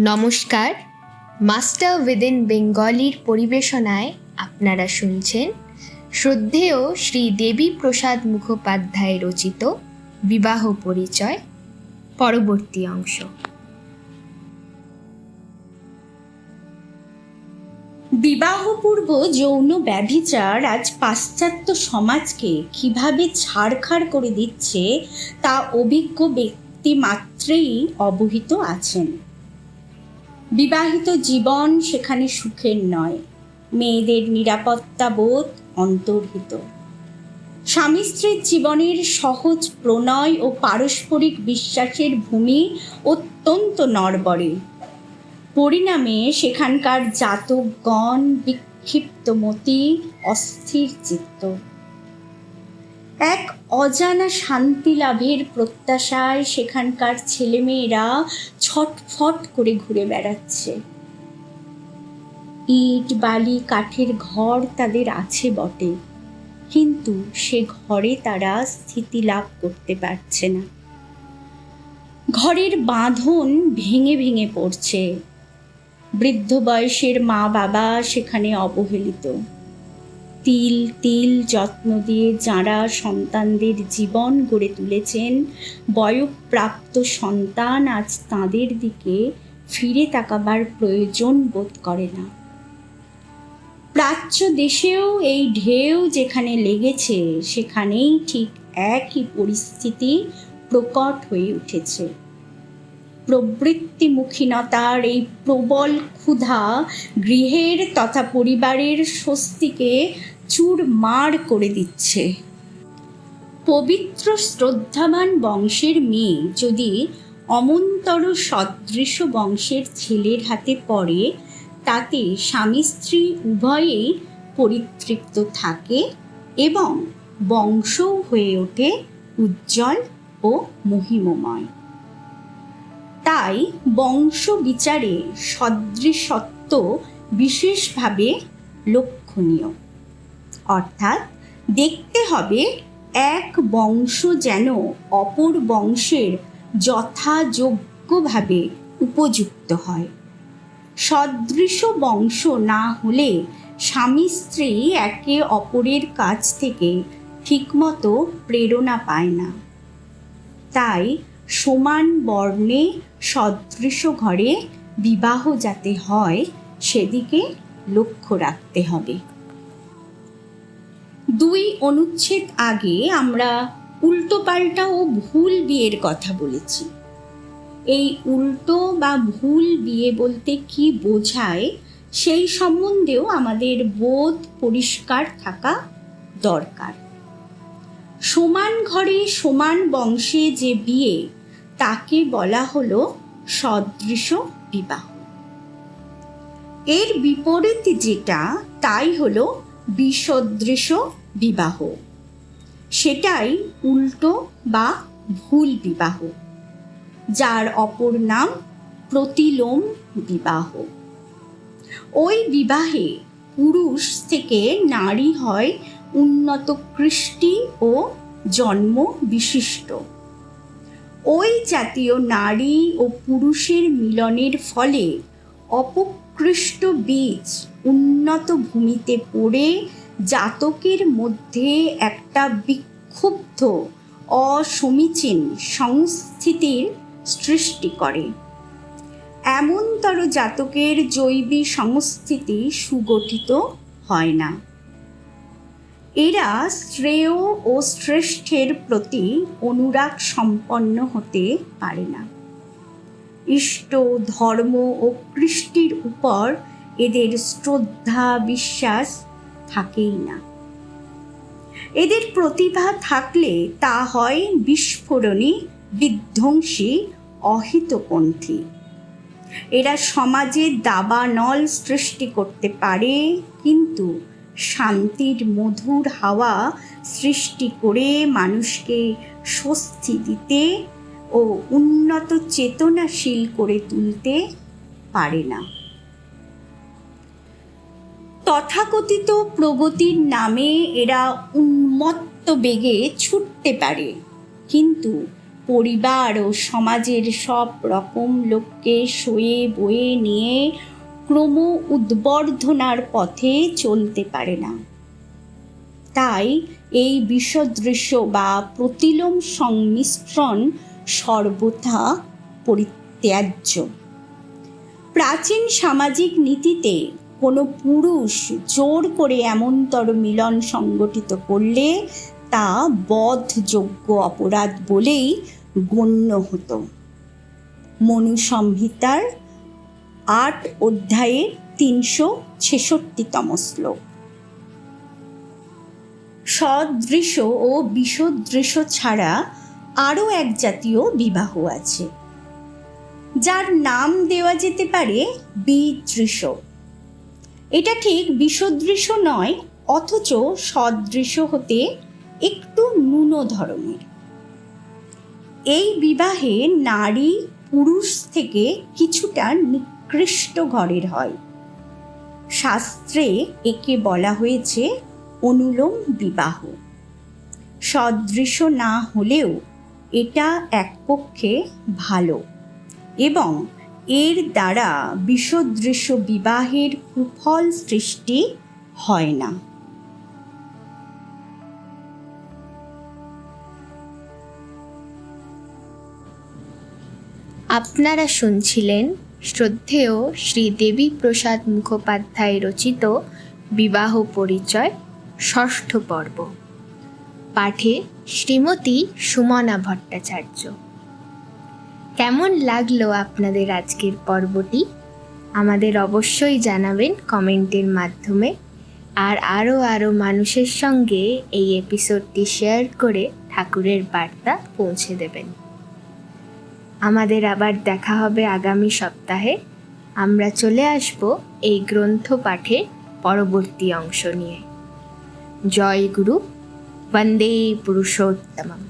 নমস্কার, master within বেঙ্গলির পরিবেশনায় আপনারা শুনছেন শ্রদ্ধেয় শ্রী দেবী প্রসাদ মুখোপাধ্যায় রচিত বিবাহ পরিচয় পরবর্তী অংশ। বিবাহপূর্ব যৌন ব্যভিচার আজ পাশ্চাত্য সমাজকে কিভাবে ছাড়খাড় করে দিচ্ছে তা অভিজ্ঞ ব্যক্তি মাত্রেই অবহিত আছেন। বিবাহিত জীবন সেখানে সুখের নয়, মেয়েদের নিরাপত্তা বোধ অন্তর্হিত। স্বামী স্ত্রীর জীবনের সহজ প্রণয় ও পারস্পরিক বিশ্বাসের ভূমি অত্যন্ত নড়বড়ে। পরিণামে সেখানকার জাতকগণ বিক্ষিপ্তমতি, অস্থির চিত্ত। এক অজানা শান্তি লাভের প্রত্যাশায় সেখানকার ছেলেমেয়েরা ছটফট করে ঘুরে বেড়াচ্ছে। ইট বালি কাঠের ঘর তাদের আছে বটে, কিন্তু সে ঘরে তারা স্থিতি লাভ করতে পারছে না। ঘরের বাঁধন ভেঙে ভেঙে পড়ছে। বৃদ্ধ বয়সের মা বাবা সেখানে অবহেলিত। তিল তিল যত্ন দিয়ে যাঁরা সন্তানদের জীবন গড়ে তুলেছেন, বয়ঃপ্রাপ্ত সন্তান আজ তাঁদের দিকে ফিরে তাকাবার প্রয়োজন বোধ করে না। প্রাচ্য দেশেও এই ঢেউ যেখানে লেগেছে, সেখানেই ঠিক একই পরিস্থিতি প্রকট হয়ে উঠেছে। প্রবৃত্তিমুখীনতার এই প্রবল ক্ষুধা গৃহের তথা পরিবারের স্বস্তিকে চুরমার করে দিচ্ছে। পবিত্র শ্রদ্ধাবান বংশের মেয়ে যদি অমন্তর সদৃশ বংশের ছেলের হাতে পড়ে, তাতে স্বামী স্ত্রী উভয়েই পরিতৃপ্ত থাকে এবং বংশও হয়ে ওঠে উজ্জ্বল ও মহিমময়। তাই বংশ বিচারে সদৃশত্ব বিশেষভাবে লক্ষণীয়। অর্থাৎ দেখতে হবে এক বংশ যেন অপর বংশের যথাযোগ্যভাবে উপযুক্ত হয়। সদৃশ বংশ না হলে স্বামী স্ত্রী একে অপরের কাছ থেকে ঠিকমতো প্রেরণা পায় না। তাই সমান বর্ণে সদৃশ ঘরে বিবাহ যাতে হয়, সেদিকে লক্ষ্য রাখতে হবে। 2 অনুচ্ছেদ আগে আমরা উল্টোপাল্টা ও ভুল বিয়ের কথা বলেছি। এই উল্টো বা ভুল বিয়ে বলতে কি বোঝায়, সেই সম্বন্ধেও আমাদের বোধ পরিষ্কার থাকা দরকার। সমান ঘরে সমান বংশে যে বিয়ে, তাকে বলা হলো সদৃশ বিবাহ। এর বিপরীত যেটা, তাই হলো বিসদৃশ বিবাহ। সেটাই উল্টো বা ভুল বিবাহ, যার অপর নাম প্রতিলোম বিবাহ। ওই বিবাহে পুরুষ থেকে নারী হয় উন্নত কৃষ্টি ও জন্ম বিশিষ্ট। ওই জাতীয় নারী ও পুরুষের মিলনের ফলে অপকৃষ্ট বীজ উন্নত ভূমিতে পড়ে জাতকের মধ্যে একটা বিক্ষুব্ধ অসমীচীন সংস্থিতির সৃষ্টি করে। এমনতর জাতকের জৈবী সংস্থিতি সুগঠিত হয় না। এরা শ্রেয় ও শ্রেষ্ঠের প্রতি অনুরাগ সম্পন্ন হতে পারে না। ইষ্ট, ধর্ম ও কৃষ্টির উপর এদের শ্রদ্ধা বিশ্বাস থাকেই না। এদের প্রতিভা থাকলে তা হয় বিস্ফোরণী, বিধ্বংসী, অহিতপন্থী। এরা সমাজে দাবানল সৃষ্টি করতে পারে, কিন্তু শান্তির মধুর হাওয়া সৃষ্টি করে মানুষকে স্বস্তি দিতে ও উন্নত চেতনাশীল করে তুলতে পারে না। তথাকথিত প্রগতির নামে এরা উন্মত্ত বেগে ছুটতে পারে, কিন্তু পরিবার ও সমাজের সব রকম লোককে সয়ে বয়ে নিয়ে ক্রম উদ্বর্ধনার পথে চলতে পারে না। তাই এই বিষদৃশ্য বা প্রতিলোম সংমিশ্রণ সর্বথা পরিত্যাজ্য। প্রাচীন সামাজিক নীতিতে কোনো পুরুষ জোর করে এমনতর মিলন সংগঠিত করলে তা বধযোগ্য অপরাধ বলেই গণ্য হতো। মনু সংহিতার 8 অধ্যায়ের 366তম শ্লোক। সদৃশ ও বিষদৃশ ছাড়া আরও এক জাতীয় বিবাহ আছে, যার নাম দেওয়া যেতে পারে বিদৃশ। এটা ঠিক বিষদৃশ নয়, অথচ সদৃশ হতে একটু ন্যূন ধরনের। এই বিবাহে নারী পুরুষ থেকে কিছুটা নিকৃষ্ট ঘরের হয়। শাস্ত্রে একে বলা হয়েছে অনুলোম বিবাহ। সদৃশ না হলেও এটা এক পক্ষে ভালো, এবং এর দ্বারা বিষদৃশ বিবাহের কুফল সৃষ্টি হয় না। আপনারা শুনছিলেন শ্রদ্ধেয় শ্রী দেবী প্রসাদ মুখোপাধ্যায় রচিত বিবাহ পরিচয় 6ঠ পর্ব। পাঠে শ্রীমতী সুমনা ভট্টাচার্য। কেমন লাগলো আপনাদের আজকের পর্বটি? আমাদের অবশ্যই জানাবেন কমেন্টের মাধ্যমে, আর আরও মানুষের সঙ্গে এই এপিসোডটি শেয়ার করে ঠাকুরের বার্তা পৌঁছে দেবেন। আমাদের আবার দেখা হবে আগামী সপ্তাহে। আমরা চলে আসব এই গ্রন্থ পাঠের পরবর্তী অংশ নিয়ে। জয় গুরু, বন্দে পুরুষোত্তমম।